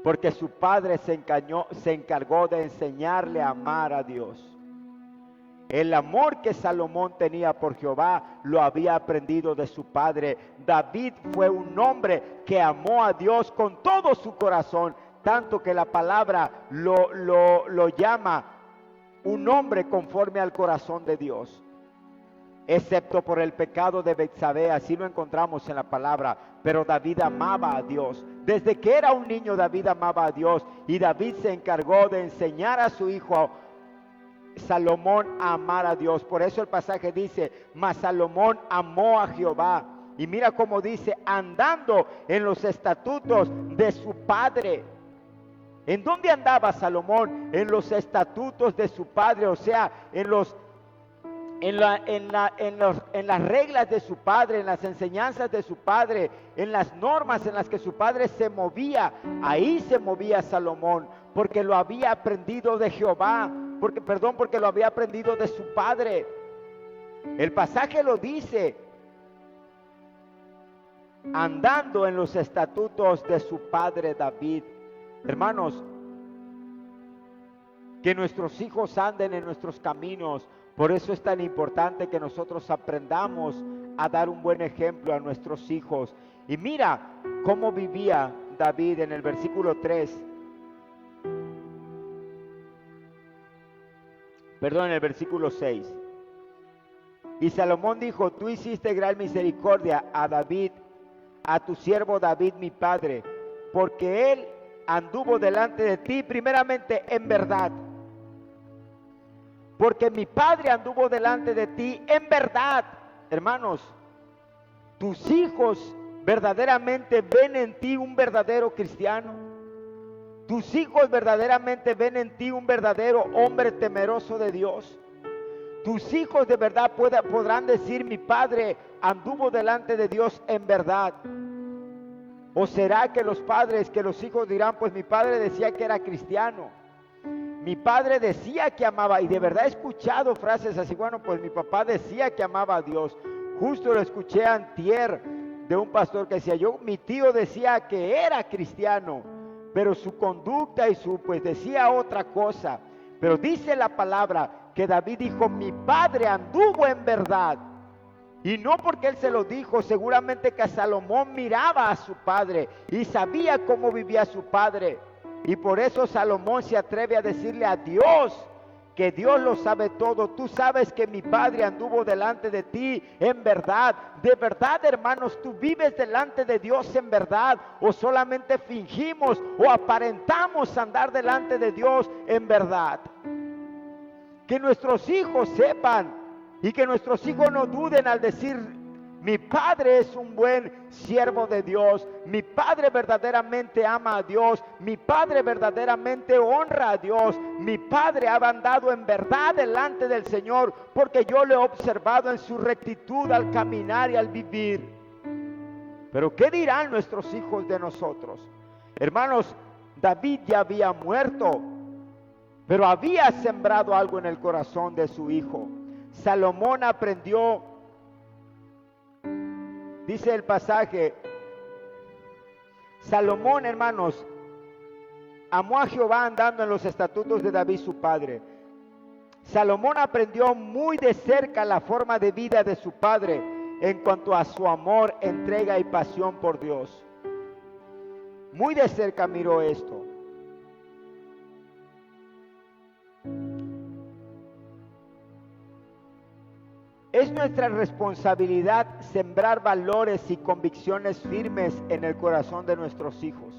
Porque su padre se encargó de enseñarle a amar a Dios. El amor que Salomón tenía por Jehová lo había aprendido de su padre. David fue un hombre que amó a Dios con todo su corazón, tanto que la palabra lo llama un hombre conforme al corazón de Dios. Excepto por el pecado de Betsabé, así lo encontramos en la palabra, pero David amaba a Dios. Desde que era un niño David amaba a Dios, y David se encargó de enseñar a su hijo Salomón a amar a Dios. Por eso el pasaje dice, mas Salomón amó a Jehová. Y mira cómo dice, andando en los estatutos de su padre. ¿En dónde andaba Salomón? En los estatutos de su padre, o sea, en las reglas de su padre, en las enseñanzas de su padre, en las normas en las que su padre se movía. Ahí se movía Salomón, porque lo había aprendido de Jehová, porque lo había aprendido de su padre. El pasaje lo dice, andando en los estatutos de su padre David. Hermanos, que nuestros hijos anden en nuestros caminos. Por eso es tan importante que nosotros aprendamos a dar un buen ejemplo a nuestros hijos. Y mira cómo vivía David en el versículo 3. En el versículo 6. Y Salomón dijo, tú hiciste gran misericordia a David, a tu siervo David mi padre, porque él anduvo delante de ti primeramente en verdad. Porque mi padre anduvo delante de ti en verdad. Hermanos, tus hijos verdaderamente ven en ti un verdadero cristiano. Tus hijos verdaderamente ven en ti un verdadero hombre temeroso de Dios. Tus hijos de verdad podrán decir, mi padre anduvo delante de Dios en verdad. ¿O será que los hijos dirán, pues mi padre decía que era cristiano? Mi padre decía que amaba, y de verdad he escuchado frases así, bueno, pues mi papá decía que amaba a Dios. Justo lo escuché antier de un pastor que decía, mi tío decía que era cristiano, pero su conducta pues decía otra cosa. Pero dice la palabra que David dijo, mi padre anduvo en verdad. Y no porque él se lo dijo, seguramente que Salomón miraba a su padre y sabía cómo vivía su padre. Y por eso Salomón se atreve a decirle a Dios, que Dios lo sabe todo. Tú sabes que mi padre anduvo delante de ti en verdad. De verdad, hermanos, tú vives delante de Dios en verdad, o solamente fingimos o aparentamos andar delante de Dios en verdad. Que nuestros hijos sepan y que nuestros hijos no duden al decir, mi padre es un buen siervo de Dios, mi padre verdaderamente ama a Dios, mi padre verdaderamente honra a Dios, mi padre ha andado en verdad delante del Señor, porque yo lo he observado en su rectitud al caminar y al vivir. Pero ¿qué dirán nuestros hijos de nosotros? Hermanos, David ya había muerto, pero había sembrado algo en el corazón de su hijo. Salomón aprendió. Dice el pasaje, Salomón, hermanos, amó a Jehová andando en los estatutos de David su padre. Salomón aprendió muy de cerca la forma de vida de su padre en cuanto a su amor, entrega y pasión por Dios. Muy de cerca miró esto. Es nuestra responsabilidad sembrar valores y convicciones firmes en el corazón de nuestros hijos.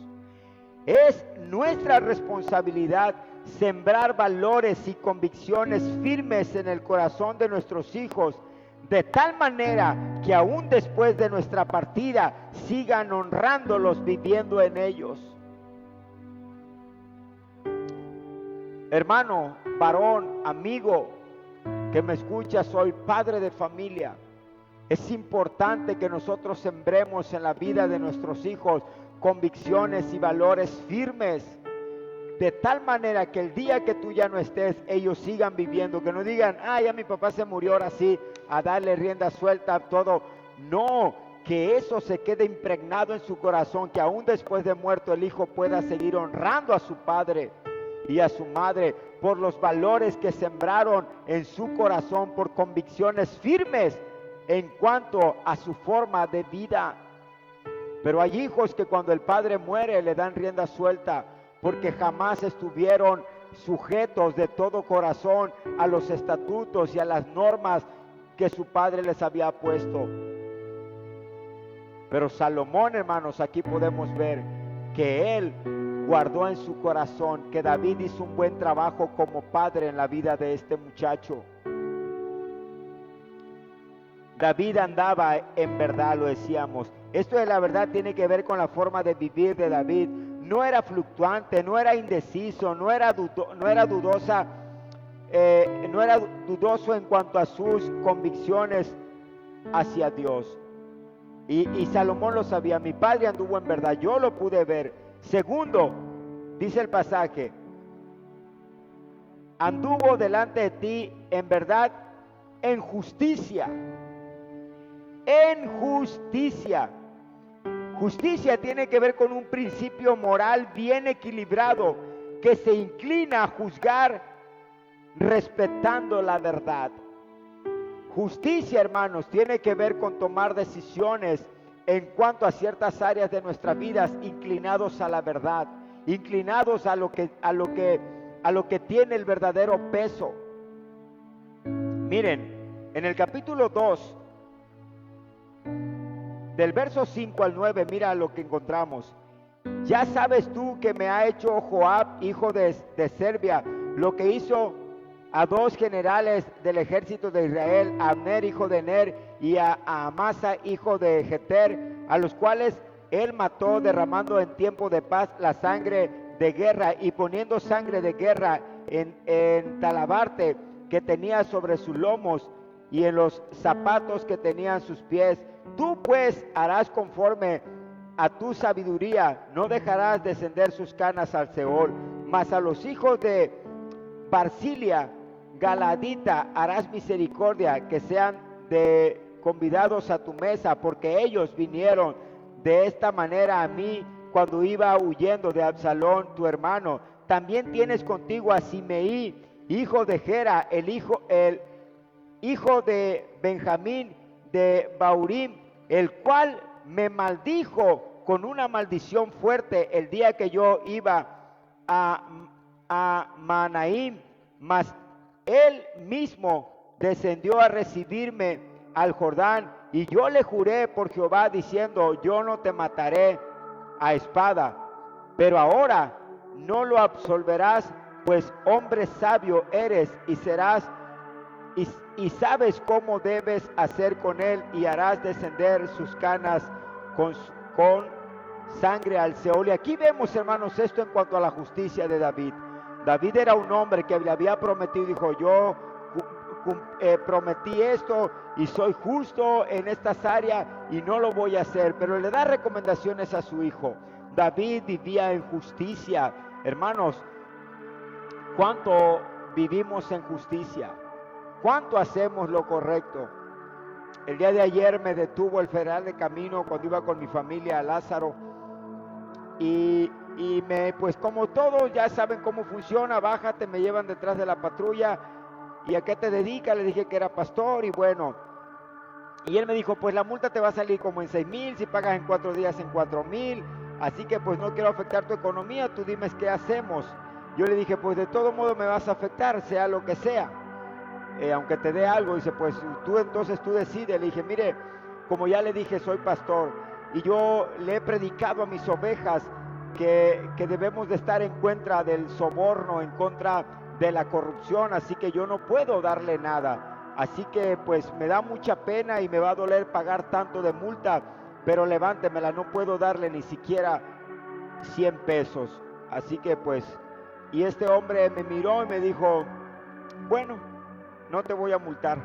Es nuestra responsabilidad sembrar valores y convicciones firmes en el corazón de nuestros hijos, de tal manera que aún después de nuestra partida sigan honrándolos, viviendo en ellos. Hermano, varón, amigo, que me escucha, soy padre de familia. Es importante que nosotros sembremos en la vida de nuestros hijos convicciones y valores firmes. de tal manera que el día que tú ya no estés, ellos sigan viviendo, que no digan, ah, ya mi papá se murió, ahora sí, a darle rienda suelta a todo. No, que eso se quede impregnado en su corazón, que aún después de muerto el hijo pueda seguir honrando a su padre y a su madre por los valores que sembraron en su corazón, por convicciones firmes en cuanto a su forma de vida. Pero hay hijos que cuando el padre muere le dan rienda suelta, porque jamás estuvieron sujetos de todo corazón a los estatutos y a las normas que su padre les había puesto. Pero Salomón, hermanos, aquí podemos ver que él guardó en su corazón que David hizo un buen trabajo como padre en la vida de este muchacho. David andaba en verdad, lo decíamos. Esto de la verdad tiene que ver con la forma de vivir de David. No era fluctuante, no era indeciso, no era dudoso en cuanto a sus convicciones hacia Dios. Y Salomón lo sabía. Mi padre anduvo en verdad, yo lo pude ver. Segundo, dice el pasaje, anduvo delante de ti en verdad, en justicia. En justicia. Justicia tiene que ver con un principio moral bien equilibrado que se inclina a juzgar respetando la verdad. Justicia, hermanos, tiene que ver con tomar decisiones en cuanto a ciertas áreas de nuestras vidas, inclinados a la verdad, inclinados a lo que tiene el verdadero peso. Miren, en el capítulo 2, del verso 5 al 9, mira lo que encontramos. Ya sabes tú que me ha hecho Joab, hijo de Serbia, lo que hizo a dos generales del ejército de Israel, a Abner, hijo de Ner, y a Amasa, hijo de Jeter, a los cuales él mató, derramando en tiempo de paz la sangre de guerra y poniendo sangre de guerra en talabarte que tenía sobre sus lomos y en los zapatos que tenían sus pies. Tú pues harás conforme a tu sabiduría, no dejarás descender sus canas al Seol, mas a los hijos de Barzilia, Galadita, harás misericordia, que sean convidados a tu mesa, porque ellos vinieron de esta manera a mí cuando iba huyendo de Absalón, tu hermano. También tienes contigo a Simeí, hijo de Gera, el hijo de Benjamín de Baurim, el cual me maldijo con una maldición fuerte el día que yo iba a Manaim, mas él mismo descendió a recibirme al Jordán, y yo le juré por Jehová diciendo, yo no te mataré a espada, pero ahora no lo absolverás, pues hombre sabio eres y serás y sabes cómo debes hacer con él, y harás descender sus canas con sangre al Seol. Y aquí vemos, hermanos, esto en cuanto a la justicia de David. David era un hombre que le había prometido, dijo, yo prometí esto y soy justo en estas áreas y no lo voy a hacer, pero le da recomendaciones a su hijo. David vivía en justicia. Hermanos, ¿cuánto vivimos en justicia? ¿Cuánto hacemos lo correcto? El día de ayer me detuvo el federal de camino cuando iba con mi familia a Lázaro y pues como todos ya saben cómo funciona, bájate, me llevan detrás de la patrulla. ¿Y a qué te dedicas? Le dije que era pastor y bueno. Y él me dijo, pues la multa te va a salir como en 6,000, si pagas en 4 días en 4,000, así que pues no quiero afectar tu economía, tú dime qué hacemos. Yo le dije, pues de todo modo me vas a afectar, sea lo que sea. Aunque te dé algo. Dice, pues tú decides. Le dije, mire, como ya le dije, soy pastor y yo le he predicado a mis ovejas que debemos de estar en contra del soborno, en contra de la corrupción, así que yo no puedo darle nada, así que pues me da mucha pena y me va a doler pagar tanto de multa, pero levántemela, no puedo darle ni siquiera 100 pesos, así que pues, y este hombre me miró y me dijo, bueno, no te voy a multar,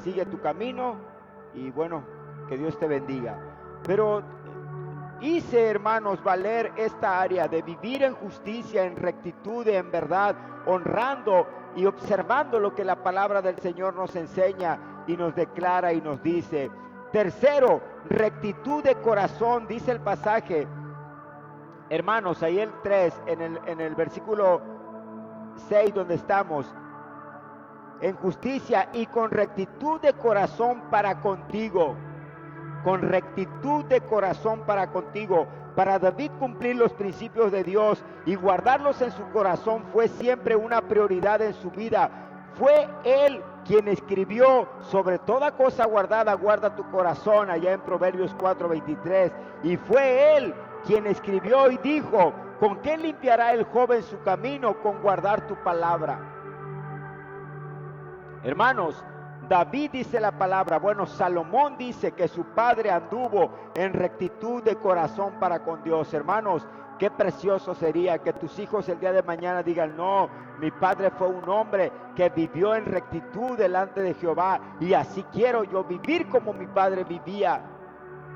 sigue tu camino y bueno, que Dios te bendiga. Pero hice, hermanos, valer esta área de vivir en justicia, en rectitud, en verdad, honrando y observando lo que la palabra del Señor nos enseña y nos declara y nos dice. Tercero, rectitud de corazón, dice el pasaje. Hermanos, ahí el 3, en el versículo 6 donde estamos. En justicia y con rectitud de corazón para contigo. Con rectitud de corazón para contigo. Para David cumplir los principios de Dios y guardarlos en su corazón fue siempre una prioridad en su vida. Fue él quien escribió: sobre toda cosa guardada, guarda tu corazón, allá en Proverbios 4:23. Y fue él quien escribió y dijo: ¿con qué limpiará el joven su camino? Con guardar tu palabra. Hermanos, David dice la palabra, bueno, Salomón dice que su padre anduvo en rectitud de corazón para con Dios. Hermanos, qué precioso sería que tus hijos el día de mañana digan: no, mi padre fue un hombre que vivió en rectitud delante de Jehová, y así quiero yo vivir como mi padre vivía.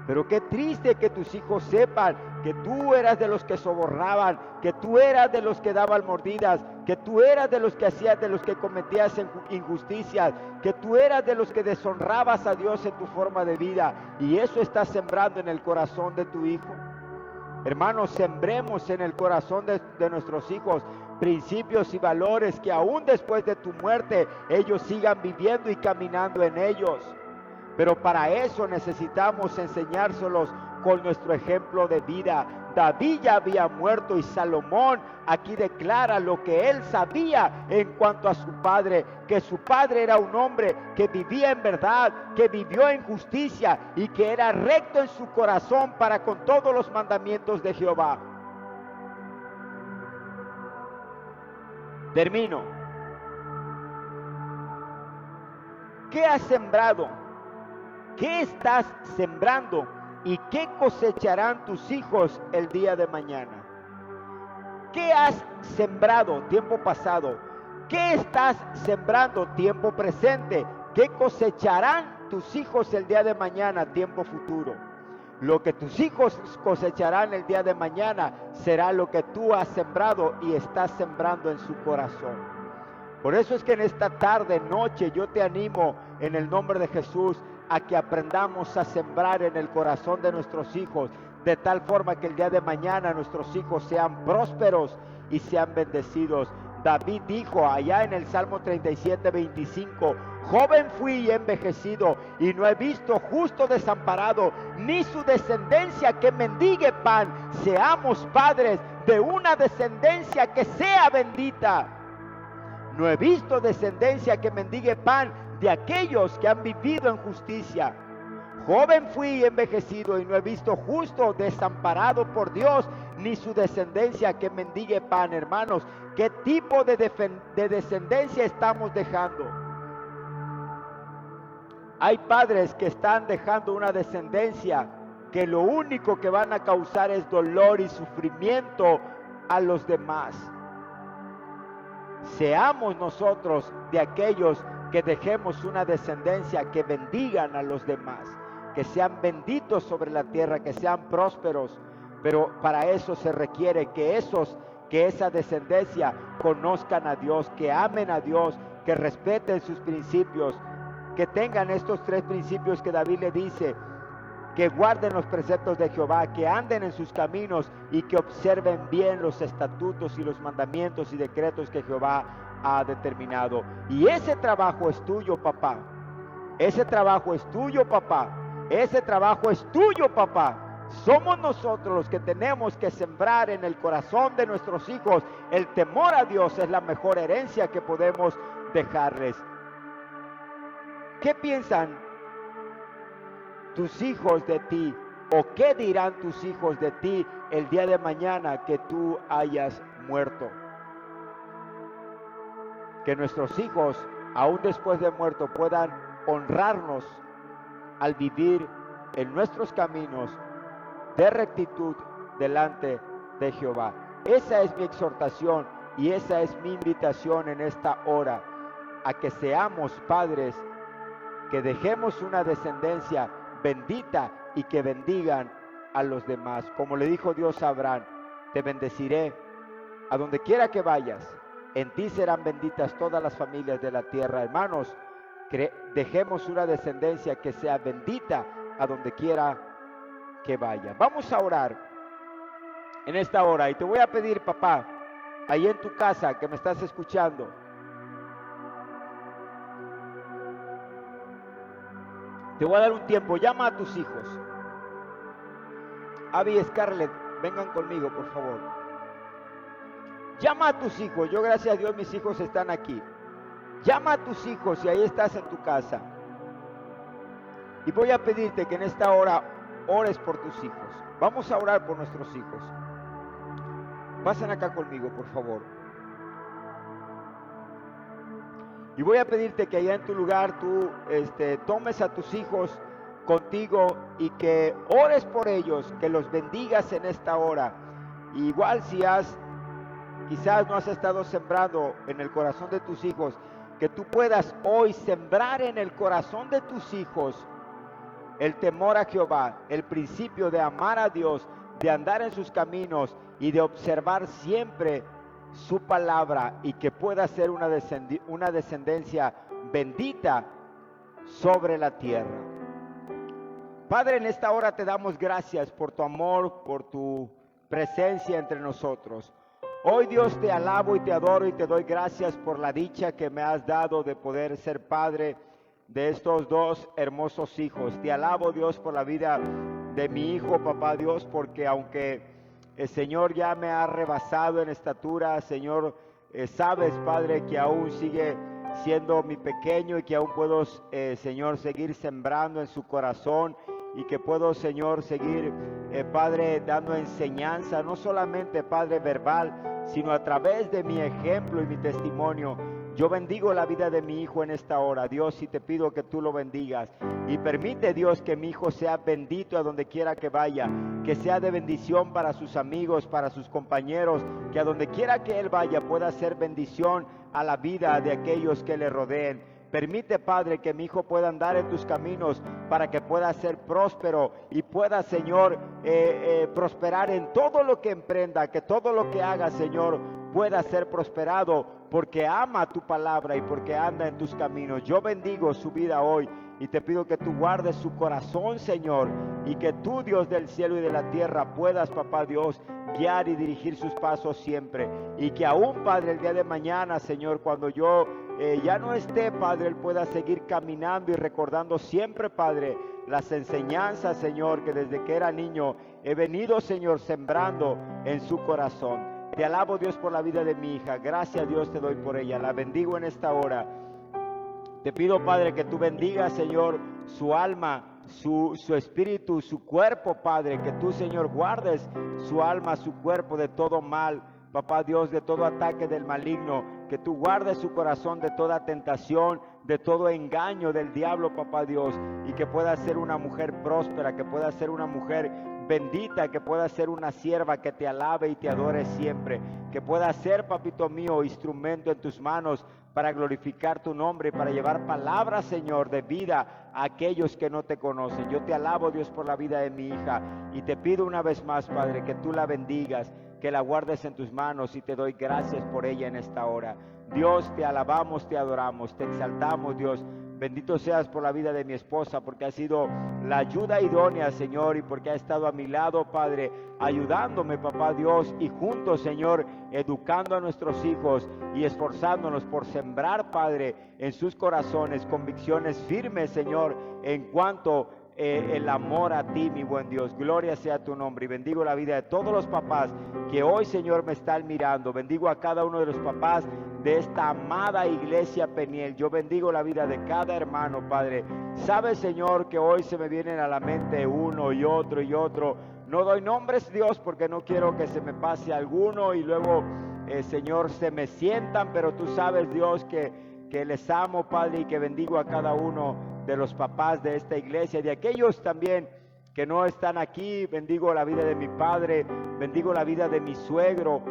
Pero qué triste que tus hijos sepan que tú eras de los que sobornaban, que tú eras de los que daban mordidas, que tú eras de los que hacías, de los que cometías injusticias, que tú eras de los que deshonrabas a Dios en tu forma de vida, y eso estás sembrando en el corazón de tu hijo. Hermanos, sembremos en el corazón de nuestros hijos principios y valores que aún después de tu muerte ellos sigan viviendo y caminando en ellos. Pero para eso necesitamos enseñárselos con nuestro ejemplo de vida. David ya había muerto y Salomón aquí declara lo que él sabía en cuanto a su padre, que su padre era un hombre que vivía en verdad, que vivió en justicia y que era recto en su corazón para con todos los mandamientos de Jehová. Termino. ¿Qué has sembrado? ¿Qué estás sembrando? ¿Y qué cosecharán tus hijos el día de mañana? ¿Qué has sembrado? Tiempo pasado. ¿Qué estás sembrando? Tiempo presente. ¿Qué cosecharán tus hijos el día de mañana? Tiempo futuro. Lo que tus hijos cosecharán el día de mañana será lo que tú has sembrado y estás sembrando en su corazón. Por eso es que en esta tarde, noche, yo te animo en el nombre de Jesús a que aprendamos a sembrar en el corazón de nuestros hijos, de tal forma que el día de mañana nuestros hijos sean prósperos y sean bendecidos. David dijo allá en el Salmo 37:25, joven fui y envejecido, y no he visto justo desamparado, ni su descendencia que mendigue pan. Seamos padres de una descendencia que sea bendita. No he visto descendencia que mendigue pan de aquellos que han vivido en justicia. Joven fui y envejecido, y no he visto justo desamparado por Dios, ni su descendencia que mendigue pan. Hermanos, ¿qué tipo de descendencia estamos dejando? Hay padres que están dejando una descendencia que lo único que van a causar es dolor y sufrimiento a los demás. Seamos nosotros de aquellos que dejemos una descendencia que bendigan a los demás, que sean benditos sobre la tierra, que sean prósperos. Pero para eso se requiere que esa descendencia conozcan a Dios, que amen a Dios, que respeten sus principios, que tengan estos 3 principios que David le dice, que guarden los preceptos de Jehová, que anden en sus caminos y que observen bien los estatutos y los mandamientos y decretos que Jehová ha determinado. Y ese trabajo es tuyo, papá. Ese trabajo es tuyo, papá. Ese trabajo es tuyo, papá. Somos nosotros los que tenemos que sembrar en el corazón de nuestros hijos. El temor a Dios es la mejor herencia que podemos dejarles. ¿Qué piensan tus hijos de ti? ¿O qué dirán tus hijos de ti el día de mañana que tú hayas muerto? Que nuestros hijos, aún después de muerto, puedan honrarnos al vivir en nuestros caminos de rectitud delante de Jehová. Esa es mi exhortación y esa es mi invitación en esta hora, a que seamos padres, que dejemos una descendencia bendita y que bendigan a los demás. Como le dijo Dios a Abraham, te bendeciré a donde quiera que vayas. En ti serán benditas todas las familias de la tierra. Hermanos, dejemos una descendencia que sea bendita a donde quiera que vaya. Vamos a orar en esta hora y te voy a pedir, papá, ahí en tu casa que me estás escuchando, te voy a dar un tiempo. Llama a tus hijos. Abby y Scarlett, vengan conmigo, por favor. Llama a tus hijos. Yo, gracias a Dios, mis hijos están aquí. Llama a tus hijos y ahí estás en tu casa. Y voy a pedirte que en esta hora ores por tus hijos. Vamos a orar por nuestros hijos. Pasen acá conmigo, por favor. Y voy a pedirte que allá en tu lugar tú tomes a tus hijos contigo y que ores por ellos, que los bendigas en esta hora. Y igual si quizás no has estado sembrando en el corazón de tus hijos, que tú puedas hoy sembrar en el corazón de tus hijos el temor a Jehová, el principio de amar a Dios, de andar en sus caminos y de observar siempre su palabra, y que pueda ser una descendencia bendita sobre la tierra. Padre, en esta hora te damos gracias por tu amor, por tu presencia entre nosotros. Hoy, Dios, te alabo y te adoro y te doy gracias por la dicha que me has dado de poder ser padre de estos dos hermosos hijos. Te alabo, Dios, por la vida de mi hijo, papá Dios, porque aunque el Señor ya me ha rebasado en estatura, Señor, sabes, Padre, que aún sigue siendo mi pequeño y que aún puedo, Señor, seguir sembrando en su corazón, y que puedo, Señor, seguir, Padre, dando enseñanza, no solamente, Padre, verbal, sino a través de mi ejemplo y mi testimonio. Yo bendigo la vida de mi hijo en esta hora, Dios, y te pido que tú lo bendigas. Y permite, Dios, que mi hijo sea bendito a donde quiera que vaya, que sea de bendición para sus amigos, para sus compañeros, que a donde quiera que él vaya pueda ser bendición a la vida de aquellos que le rodeen. Permite, Padre, que mi hijo pueda andar en tus caminos para que pueda ser próspero y pueda, Señor, prosperar en todo lo que emprenda, que todo lo que haga, Señor, pueda ser prosperado, porque ama tu palabra y porque anda en tus caminos. Yo bendigo su vida hoy y te pido que tú guardes su corazón, Señor, y que tú, Dios del cielo y de la tierra, puedas, papá Dios, guiar y dirigir sus pasos siempre. Y que aún, Padre, el día de mañana, Señor, cuando yo ya no esté, Padre, él pueda seguir caminando y recordando siempre, Padre, las enseñanzas, Señor, que desde que era niño he venido, Señor, sembrando en su corazón. Te alabo, Dios, por la vida de mi hija. Gracias, Dios, te doy por ella. La bendigo en esta hora. Te pido, Padre, que tú bendigas, Señor, su alma, su espíritu, su cuerpo, Padre. Que tú, Señor, guardes su alma, su cuerpo de todo mal, papá Dios, de todo ataque del maligno. Que tú guardes su corazón de toda tentación, de todo engaño del diablo, papá Dios. Y que pueda ser una mujer próspera, que pueda ser una mujer bendita, que pueda ser una sierva que te alabe y te adore siempre, que pueda ser, papito mío, instrumento en tus manos para glorificar tu nombre, para llevar palabras, Señor, de vida a aquellos que no te conocen. Yo te alabo, Dios, por la vida de mi hija, y te pido una vez más, Padre, que tú la bendigas, que la guardes en tus manos, y te doy gracias por ella en esta hora. Dios, te alabamos, te adoramos, te exaltamos, Dios. Bendito seas por la vida de mi esposa, porque ha sido la ayuda idónea, Señor, y porque ha estado a mi lado, Padre, ayudándome, papá Dios, y juntos, Señor, educando a nuestros hijos y esforzándonos por sembrar, Padre, en sus corazones convicciones firmes, Señor, en cuanto el amor a ti, mi buen Dios. Gloria sea tu nombre, y bendigo la vida de todos los papás que hoy, Señor, me están mirando. Bendigo a cada uno de los papás de esta amada iglesia Peniel. Yo bendigo la vida de cada hermano, Padre. Sabes, Señor, que hoy se me vienen a la mente uno y otro y otro. No doy nombres, Dios, porque no quiero que se me pase alguno y luego, Señor, se me sientan, pero tú sabes, Dios, que les amo, Padre, y que bendigo a cada uno de los papás de esta iglesia, de aquellos también que no están aquí. Bendigo la vida de mi padre, bendigo la vida de mi suegro,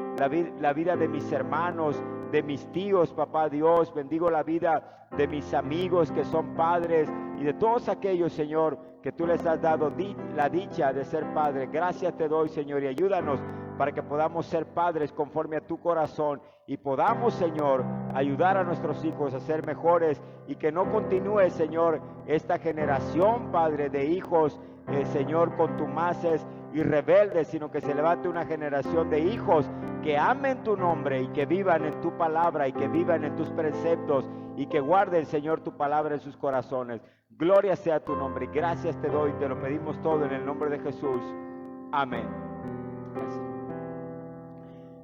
la vida de mis hermanos, de mis tíos, papá Dios. Bendigo la vida de mis amigos que son padres y de todos aquellos, Señor, que tú les has dado la dicha de ser padre. Gracias te doy, Señor, y ayúdanos para que podamos ser padres conforme a tu corazón y podamos, Señor, ayudar a nuestros hijos a ser mejores y que no continúe, Señor, esta generación, Padre, de hijos, Señor, contumaces y rebeldes, sino que se levante una generación de hijos que amen tu nombre y que vivan en tu palabra y que vivan en tus preceptos y que guarden, Señor, tu palabra en sus corazones. Gloria sea tu nombre. Gracias te doy, te lo pedimos todo en el nombre de Jesús. Amén. Gracias.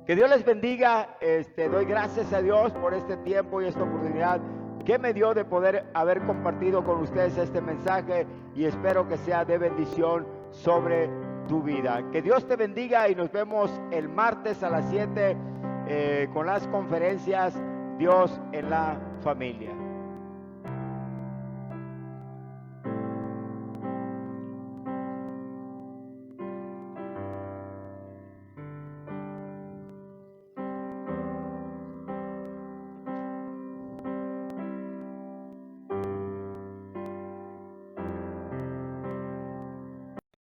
Que Dios les bendiga. Doy gracias a Dios por este tiempo y esta oportunidad que me dio de poder haber compartido con ustedes este mensaje, y espero que sea de bendición sobre tu vida. Que Dios te bendiga y nos vemos el martes a las 7 con las conferencias Dios en la familia.